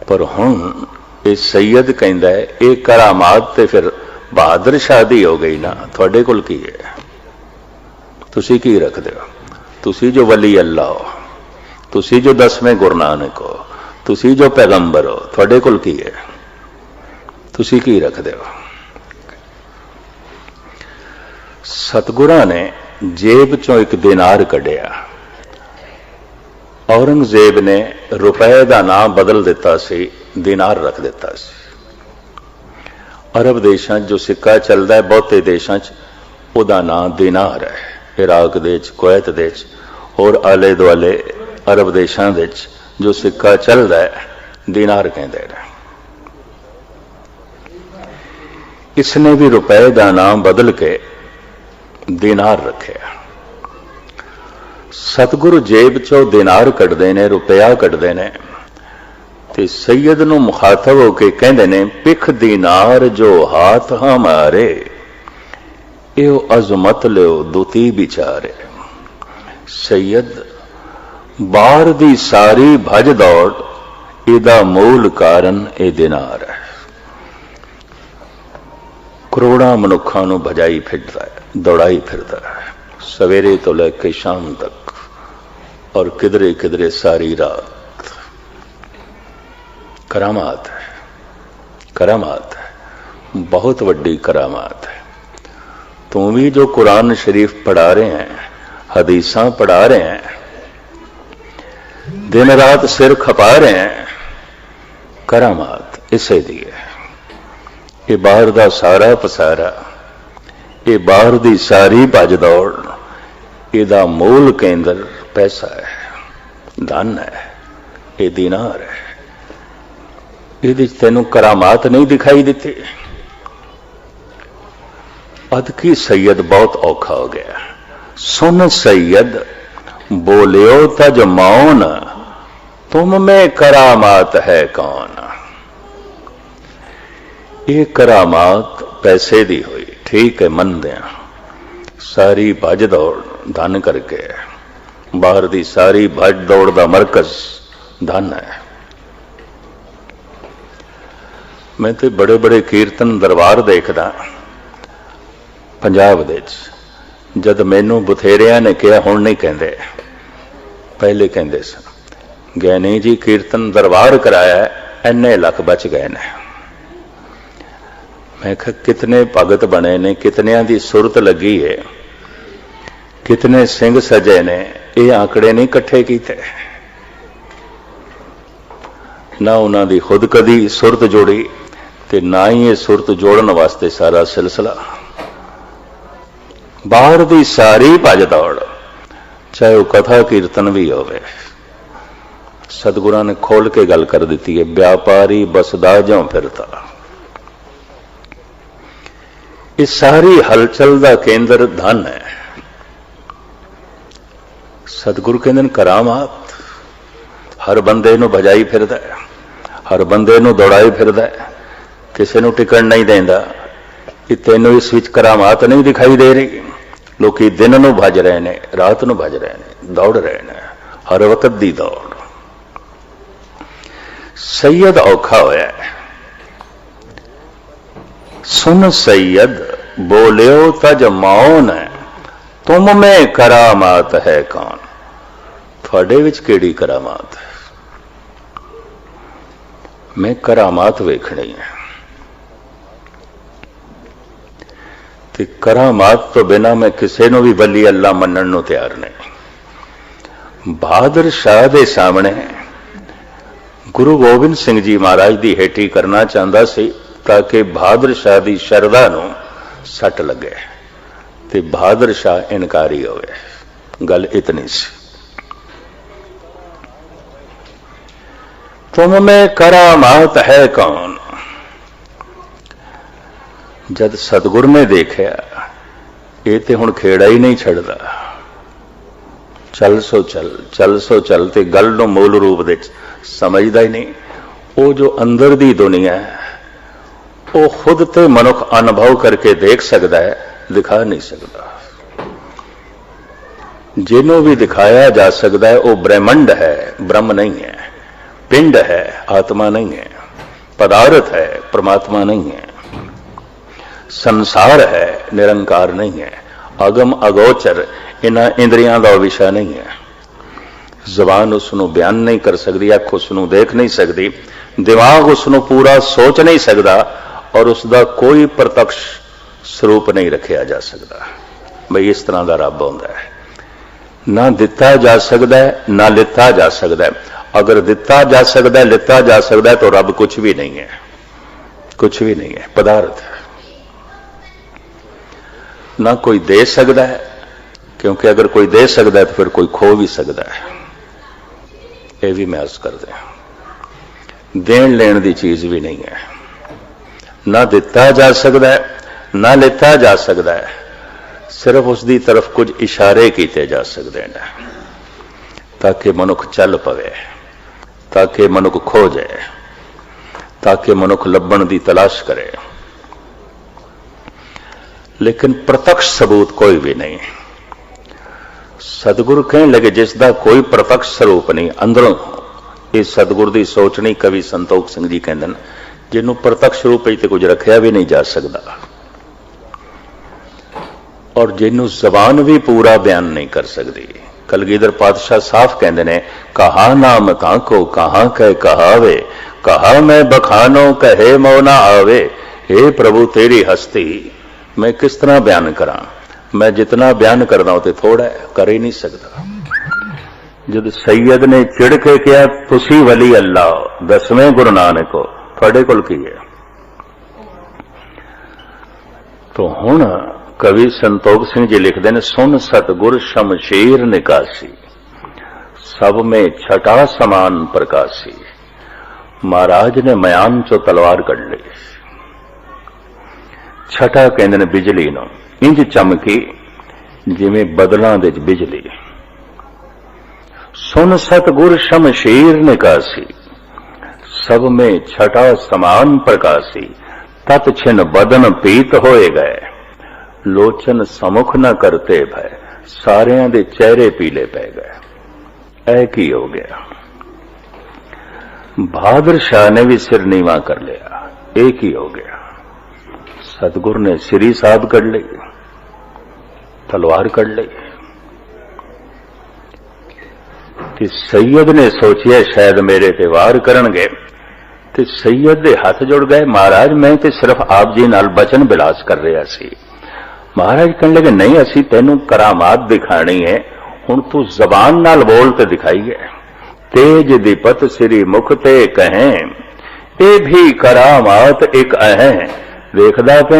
पर हुण ये सैयद कहता है, ये करामात ते फिर बहादुर शादी हो गई ना? थोड़े कोल की है? तुसी की रखते हो? तुसी जो वली अल्लाह हो, तुसी जो 10वें गुरु नानक हो, तुसी जो पैगंबर हो, थोड़े कोल की है? तुसी की रखते हो? सतगुरां ने जेब चों एक दिनार कढ़िया। औरंगजेब ने रुपए का नाम बदल दिता सी, दिनार रख दिता सी। अरब देशों जो सिक्का चलता है, बहुते देशों उहदा नाम दिनार है। इराक दे च, कुवैत दे च, और आले दुआले अरब देशों दे च जो सिक्का चलता है, दिनार कहते हैं। इसने भी रुपए का नाम बदल के दिनार रखे। सतगुरु जेब चो दिनार कढ़ते ने, रुपया कढ़ते ने, ते सैयद नूं मुखातब होके कहंदे ने, पिख दिनार जो हाथ हमारे, यो अजमत लियो दुती बिचारे। सैयद बाहर दी सारी भज दौड़, इहदा मूल कारण ए दिनार है। करोड़ां मनुखां नूं भजाई फिरदा है, दौड़ाई फिरदा है, सवेरे तो लेके शाम तक, और किधरे किधरे सारी रात। करामात है, करामात है, बहुत वड्डी करामात है। तुम भी जो कुरान शरीफ पढ़ा रहे हैं, हदीसां पढ़ा रहे हैं, दिन रात सिर खपा रहे हैं, करामात इसे दी है। ये बाहर दा सारा पसारा, ये बाहर दी सारी भज दौड़, इहदा मूल केंद्र पैसा है, धन है, ये दिनार है। ये तेनों करामात नहीं दिखाई देती? अद की सैयद बहुत औखा हो गया। सुन सैयद बोलियो तज मौन, तुम में करामात है कौन। ये करामात पैसे दी हुई, ठीक है, मन दें। सारी भज दौड़ धन करके, बाहर दी सारी भज दौड़ दा मरकज धन है। मैं तो बड़े बड़े कीर्तन दरबार देखदा पंजाब दे च। जद मैनू बथेरिया ने कहा, हुण नहीं कहंदे, पहले कहंदे सन, गैनी जी कीर्तन दरबार कराया, इन्ने लख बच गए ने। मैं कहा कितने भगत बने ने, कितनियां दी सुरत लगी है, कितने सिंह सजे ने, ये आंकड़े नहीं इकट्ठे कीते। ना उन्हां दी खुद कदी सुरत जोड़ी ते ना ही ये सुरत जोड़न वास्ते सारा सिलसिला। बाहर दी सारी भज दौड़, चाहे वह कथा कीर्तन भी होवे, सतगुरां ने खोल के गल कर दी है, व्यापारी बसदा ज्यों फिरता। इस सारी हलचल का केंद्र धन है। सतगुरु कहते हैं करामात हर बंदे नूं भजाई फिरदा है, हर बंदे नूं दौड़ाई फिरदा है, किसी नूं टिकण नहीं देंदा। कि तैनूं इस विच करामात नहीं दिखाई दे रही। लोकी दिन नूं भज रहे ने, रात नूं भज रहे ने, दौड़ रहे ने, हर वक्त दी दौड़। सैयद औखा होया है। सुन सैयद बोलियो तज मौन है, तुम में करामात है कौन। थोड़े विच केड़ी करामात है। मैं करामात वेखनी है ते करामात तो बिना मैं किसी नूं भी वली अल्लाह मनण नूं तैयार नहीं। बहादुर शाह दे सामने गुरु गोबिंद सिंह जी महाराज की हेठी करना चाहता सी ताकि बहादुर शाह की शरदा नूं सट लगे ते बहादुर शाह इनकारी होवे। गल इतनी सी। तुम में करामात है कौन। जद सतगुर ने देखा ये तो हुण खेड़ा ही नहीं छड़दा, चल सो चल, चल सो चल, ते गल नूं मूल रूप दे समझदा ही नहीं। वो जो अंदर दी दुनिया है वो खुद ते मनुख अनुभव करके देख सकता है, दिखा नहीं सकता। जिन्हों भी दिखाया जा सकता है वो ब्रह्मंड है, ब्रह्म नहीं है। पिंड है, आत्मा नहीं है। पदार्थ है, परमात्मा नहीं है। संसार है, निरंकार नहीं है। अगम अगोचर इन्हां इंद्रियां का विषय नहीं है। जबान उसनों बयान नहीं कर सकती, अख उसनों देख नहीं सकती, दिमाग उसनों पूरा सोच नहीं सकता और उसका कोई प्रत्यक्ष स्वरूप नहीं रखा जा सकता। भाई इस तरह का रब होंदा है। ना दिता जा सकता है, ना लिता जा सकता है। अगर दिता जा सकता है, लिता जा सकता है तो रब कुछ भी नहीं है, कुछ भी नहीं है, पदार्थ है। ना कोई दे सकता है, क्योंकि अगर कोई दे सकता है तो फिर कोई खो भी सकता है। यह भी महसूस करते हैं। देन लेन की चीज भी नहीं है। ना दिता जा सकता है, ना लिता जा सकता है। सिर्फ उसकी तरफ कुछ इशारे किए जा सकते हैं ताकि मनुख चल पवे, ताकि मनुख खो जाए, ताकि मनुख लभण की तलाश करे। लेकिन प्रत्यक्ष सबूत कोई भी नहीं। सतगुरु कहने लगे जिसका कोई प्रत्यक्ष स्वरूप नहीं अंदरों। इस सतगुरु की सोच नहीं। कवि संतोख सिंह जी कहते हैं जिन्होंने प्रत्यक्ष रूप तो कुछ रखा भी नहीं जा सकता और जिन्हों जबान भी पूरा बयान नहीं कर सकती। कलगीधर पातशाह साफ कहते हैं कहा नाम ताको कहां कह कहावे, कहा मैं बखानो कहे मौना आवे। हे प्रभु तेरी हस्ती मैं किस तरह बयान करा। मैं जितना बयान करदा उते थोड़ा है, कर ही नहीं सकता। जब सैयद ने चिड़ के कहा तुसी वली अल्लाह, 10वें गुरु नानक को थोड़े कोल की है। तो हुण कवि संतोख सिंह जी लिखते हैं सुन सतगुर शमशीर निकासी, सब में छटा समान प्रकाशी। महाराज ने मयान चो तलवार कढ़ ली। छटा कहते ने बिजली नूं, इंज चमकी जिवें बदलां दे बिजली। सुन सतगुर शमशीर निकासी, सब में छटा समान प्रकाशी। तत छिन बदन पीत होए गए, लोचन समुख न करते भय। सारियां दे चेहरे पीले पै गए। ऐ की हो गया। बहादुर शाह ने भी सिर नीवा कर लिया। एक ही हो गया। सतगुरु ने सिरी साहब कढ़ ली, तलवार कढ़ ली। कि सैयद ने सोचिया शायद मेरे ते वार करनगे ਤੇ ਸੈयद ਦੇ ਹੱਥ ਜੁੜ ਗਏ, ਮਹਾਰਾਜ ਮੈਂ ਤੇ ਸਿਰਫ ਆਪ ਜੀ ਨਾਲ ਬਚਨ ਬਿਲਾਸ ਕਰ ਰਿਹਾ ਸੀ। ਮਹਾਰਾਜ ਕਹਿਣ ਲੱਗੇ ਨਹੀਂ, ਅਸੀਂ ਤੈਨੂੰ ਕਰਾਮਾਤ ਦਿਖਾਣੀ ਹੈ, ਹੁਣ ਤੂੰ ਜ਼ਬਾਨ ਨਾਲ ਬੋਲ ਤੇ ਦਿਖਾਈਏ। तेज दीपत श्री मुख ते कहें, ये भी करामात एक अहें। देखदा पे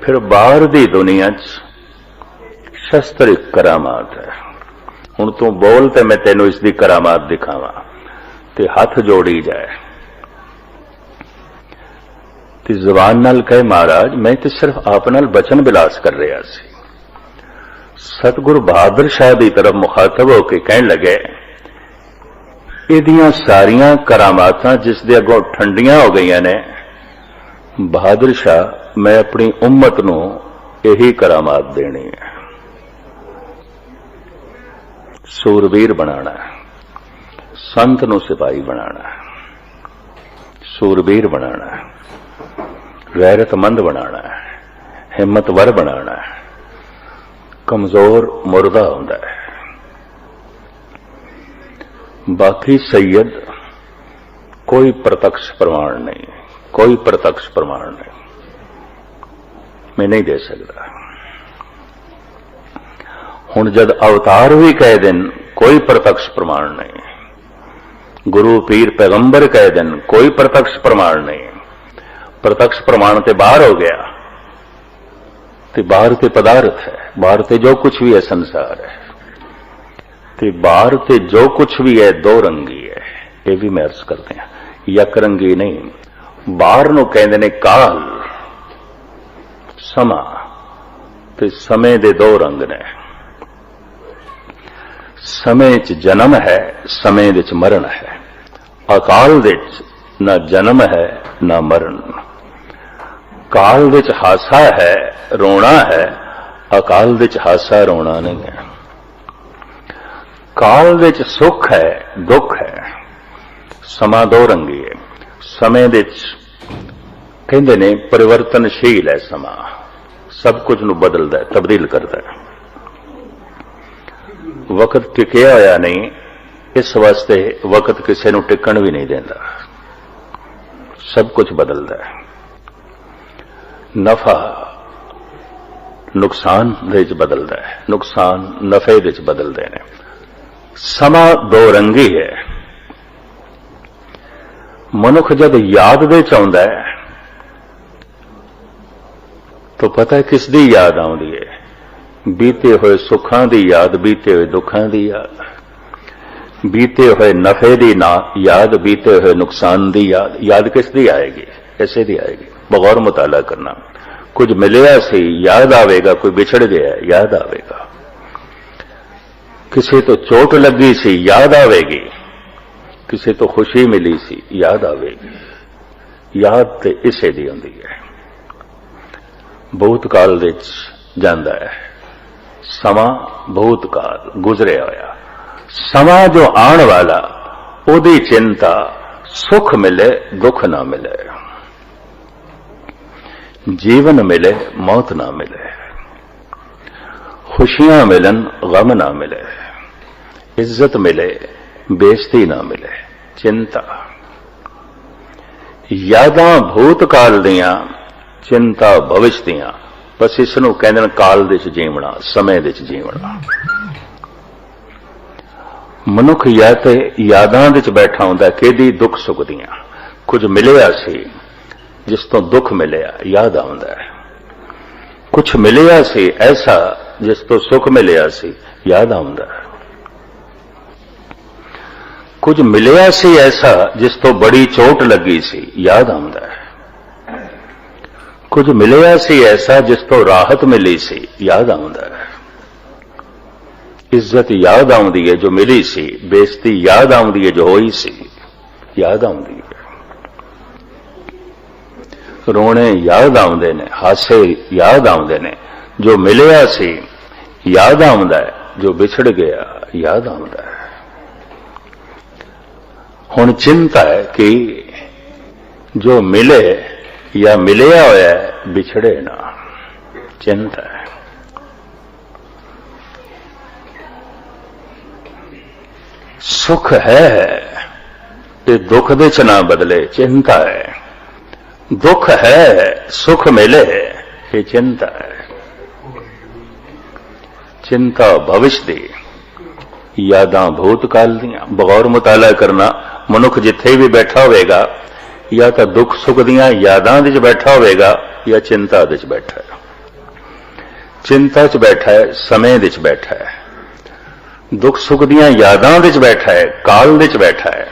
फिर बाहर दी दुनिया च शस्त्र एक करामात है। हुण तू बोल ते मैं तेनों इसकी करामात दिखावा। ते हाथ जोड़ी जाए ते जबान नाल कहे, महाराज मैं ते सिर्फ आप नाल बचन बिलास कर रहा सी। सतगुरु बहादुर शाह की तरफ मुखातब होकर कहन लगे, इहदियां सारियां करामातां जिस दे अगों ठंडियां हो गई ने, बहादुर शाह मैं अपनी उम्मत नूं यही करामात देनी है। सूरवीर बनाना, संत नूं सिपाही बनाना, सूरवीर बनाना, गैरतमंद बनाना, हिम्मतवर बनाना। कमजोर मुर्दा होंदा है। बाकी सैयद कोई प्रत्यक्ष प्रमाण नहीं, कोई प्रत्यक्ष प्रमाण नहीं, मैं नहीं दे सकता। हुण जद अवतार भी कह देन कोई प्रत्यक्ष प्रमाण नहीं, गुरु पीर पैगंबर कह देन कोई प्रत्यक्ष प्रमाण नहीं। प्रत्यक्ष प्रमाण ते बाहर हो गया, ते बाहर ते पदार्थ है, बाहर ते जो कुछ भी है संसार है, ते बाहर ते जो कुछ भी है दो रंगी है। ये भी मैं अर्ज करते हैं, यक रंगी नहीं। बाहर नूं कहंदे ने काल, समा, ते समय दे दो रंग ने। समय च जन्म है, समय दे च मरण है। अकाल दे च ना जन्म है ना मरण। काल दे च हासा है, रोना है, अकाल दे च हासा रोना नहीं है। काल दे च सुख है, दुख है। समा दो रंगी है। समय दे च कहंदे ने परिवर्तनशील है समा, सब कुछ नूं बदलदा है, तब्दील करदा है। वक्त टिकिया होया नहीं, इस वास्ते वक्त किसी नूं टिकण भी नहीं देंदा, सब कुछ बदलदा है। नफा नुकसान दे विच बदलदा है, नुकसान नफे दे विच बदलदे ने। समा दो रंगी है। मनुख जब याद दे च आउंदा है तो पता है किस दी याद आउंदी है? बीते हुए सुखां दी याद, बीते हुए दुखां दी याद, बीते हुए नफे दी याद, बीते हुए नुकसान दी याद। याद किस दी आएगी? कैसे दी आएगी? बगौर मुताला करना। कुछ मिलिया सी याद आवेगा, कोई बिछड़ गया याद आवेगा, किसी तो चोट लगी सी याद आवेगी, किसी तो खुशी मिली सी याद आवेगी। याद ते इसे दी हुंदी है। भूतकाल दे जांदा है समा, भूतकाल गुजरिया होया। समा जो आने वाला, ओदी चिंता, सुख मिले दुख ना मिले, जीवन मिले मौत ना मिले, खुशियां मिलन गम ना मिले, इज्जत मिले बेइज्जती ना मिले, चिंता। यादां भूतकाल दियां, चिंता भविष्य दियां। बस इसनूं कहंदे काल दे च जीवना, समय दे च जीवना। मनुख या ते यादां दे च बैठा हुंदा किहदी दुख सुख दियां। कुछ मिलिया सी जिस तो दुख मिलिया याद आउंदा है, कुछ मिलिया सी ऐसा जिस तो सुख मिलिया सी याद आउंदा है, कुछ मिलिया सी ऐसा जिस तो बड़ी चोट लगी सी याद आउंदा है, कुछ मिलिया सी ऐसा जिस तो राहत मिली सी याद आउंदा है। इज्जत याद आउंदी है जो मिली सी, बेइज्जती याद आउंदी है जो होई सी याद आउंदी है। रोने याद आउंदे ने, हासे याद आउंदे ने, जो मिलिया सी याद आउंदा है, जो बिछड़ गया याद आउंदा है। हुण चिंता है कि जो मिले या मिलिया होया है बिछड़े ना, चिंता है। सुख है ये दुख दे च ना बदले, चिंता है। दुख है सुख मिले, ये चिंता है। चिंता भविष्य दी, यादां भूतकाल दियां। बगौर मुताला करना, मनुख जिथे भी बैठा होगा या तो दुख सुख दियां यादां दे च बैठा होगा या चिंता दे च बैठा है। चिंता च बैठा है, समय दे च बैठा है। दुख सुख दियां यादां दे च बैठा है, काल दे च बैठा है।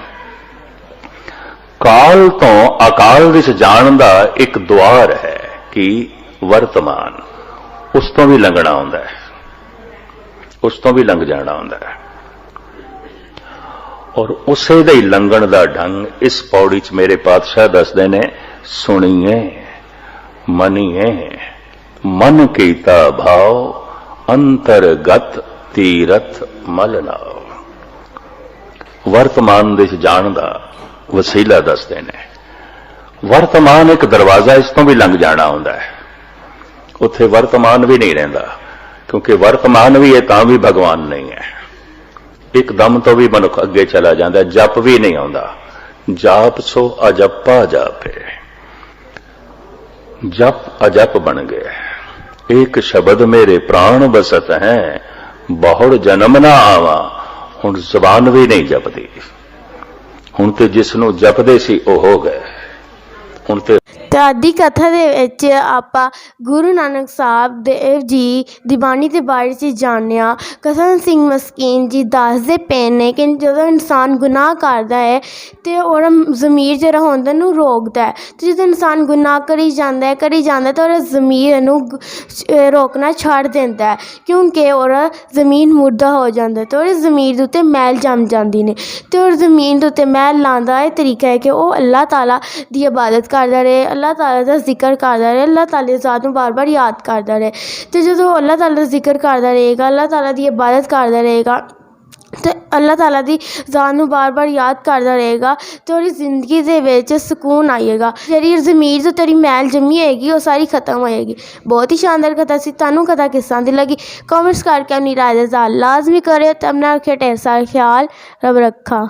काल तो अकाल दे च जाण दा एक द्वार है कि वर्तमान, उस तो भी लंघना हुंदा है, उस तो भी लंघ जाना हुंदा है। और उसे दे लंघण दा ढंग इस पौड़ी च मेरे पातशाह दसदे ने, सुनिए मनिए मन कीता भाव, अंतरगत तीरथ मल नाव। वर्तमान दे जाण दा वसीला दसदे ने। वर्तमान एक दरवाजा, इस तो भी लंघ जाना हुंदा है। उत्थे वर्तमान भी नहीं रहिंदा, क्योंकि वर्तमान भी है तां भी भगवान नहीं है। एकदम तो भी मनुख अगे चला जाता, जप भी नहीं आंदा। जाप सो अजपा जापे, जप अजप बन गया। एक शब्द मेरे प्राण बसत हैं, बहुड़ जन्म ना आवा। हुण जबान भी नहीं जपदी। हुण ते जिसनों जपदे सी ओ हो गए। हुण ते आदि कथा ਦੇ ਵਿੱਚ ਆਪਾਂ ਗੁਰੂ ਨਾਨਕ ਸਾਹਿਬ ਦੇਵ ਜੀ ਦੀ ਬਾਣੀ ਦੇ ਬਾਰੇ 'ਚ ਜਾਣਿਆ। ਕਸਨ ਸਿੰਘ ਮਸਕੀਨ ਜੀ ਦੱਸਦੇ ਪਏ ਨੇ ਕਿ ਜਦੋਂ ਇਨਸਾਨ ਗੁਨਾਹ ਕਰਦਾ ਹੈ ਅਤੇ ਉਹਦਾ ਜ਼ਮੀਰ ਜਿਹੜਾ ਹੁੰਦਾ ਉਹਨੂੰ ਰੋਕਦਾ ਹੈ, ਅਤੇ ਜਦੋਂ ਇਨਸਾਨ ਗੁਨਾਹ ਕਰੀ ਜਾਂਦਾ ਤਾਂ ਉਹਦਾ ਜ਼ਮੀਰ ਇਹਨੂੰ ਰੋਕਣਾ ਛੱਡ ਦਿੰਦਾ ਹੈ, ਕਿਉਂਕਿ ਉਹਦਾ ਜ਼ਮੀਨ ਮੁਰਦਾ ਹੋ ਜਾਂਦਾ ਅਤੇ ਉਹਦੇ ਜ਼ਮੀਰ ਦੇ ਉੱਤੇ ਮੈਲ ਜੰਮ ਜਾਂਦੀ ਨੇ। ਅਤੇ ਉਹ ਜ਼ਮੀਨ ਦੇ ਉੱਤੇ ਮੈਲ ਲਾਉਣ ਦਾ ਇਹ ਤਰੀਕਾ ਹੈ ਕਿ ਉਹ ਅੱਲਾਹ ਤਾਲਾ ਦੀ ਇਬਾਦਤ ਕਰਦਾ ਰਹੇ, ਅੱਲਾਹ ਤਾਲਾ ਦਾ ਜ਼ਿਕਰ ਕਰਦਾ ਰਹੇ, ਅੱਲਾਹ ਤਾਲਾ ਦੀ ਜ਼ਾਤ ਨੂੰ ਬਾਰ ਬਾਰ ਯਾਦ ਕਰਦਾ ਰਹੇ। ਅਤੇ ਜਦੋਂ ਅੱਲਾਹ ਤਾਲਾ ਦਾ ਜ਼ਿਕਰ ਕਰਦਾ ਰਹੇਗਾ, ਅੱਲਾਹ ਤਾਲਾ ਦੀ ਇਬਾਦਤ ਕਰਦਾ ਰਹੇਗਾ ਅਤੇ ਅੱਲਾਹ ਤਾਲਾ ਦੀ ਜ਼ਾਤ ਨੂੰ ਬਾਰ ਬਾਰ ਯਾਦ ਕਰਦਾ ਰਹੇਗਾ ਅਤੇ ਉਹਦੀ ਜ਼ਿੰਦਗੀ ਦੇ ਵਿੱਚ ਸਕੂਨ ਆਏਗਾ। ਜਿਹੜੀ ਜ਼ਮੀਰ ਤੋਂ ਤੇਰੀ ਮੈਲ ਜੰਮੀ ਹੋਏਗੀ ਉਹ ਸਾਰੀ ਖਤਮ ਹੋਏਗੀ। ਬਹੁਤ ਹੀ ਸ਼ਾਨਦਾਰ ਕਥਾ ਸੀ। ਤੁਹਾਨੂੰ ਕਥਾ ਕਿਸ ਤਰ੍ਹਾਂ ਦੀ ਲੱਗੀ ਕਮੈਂਟਸ ਕਰਕੇ ਆਪਣੀ ਰਾਏ ਦਾ ਇਜ਼ਹਾਰ ਲਾਜ਼ਮੀ ਕਰਿਓ। ਅਤੇ ਆਪਣਾ ਰੱਖਿਓ ਢੇਰ ਸਾਰਾ ਖਿਆਲ। ਰੱਬ ਰੱਖਾ।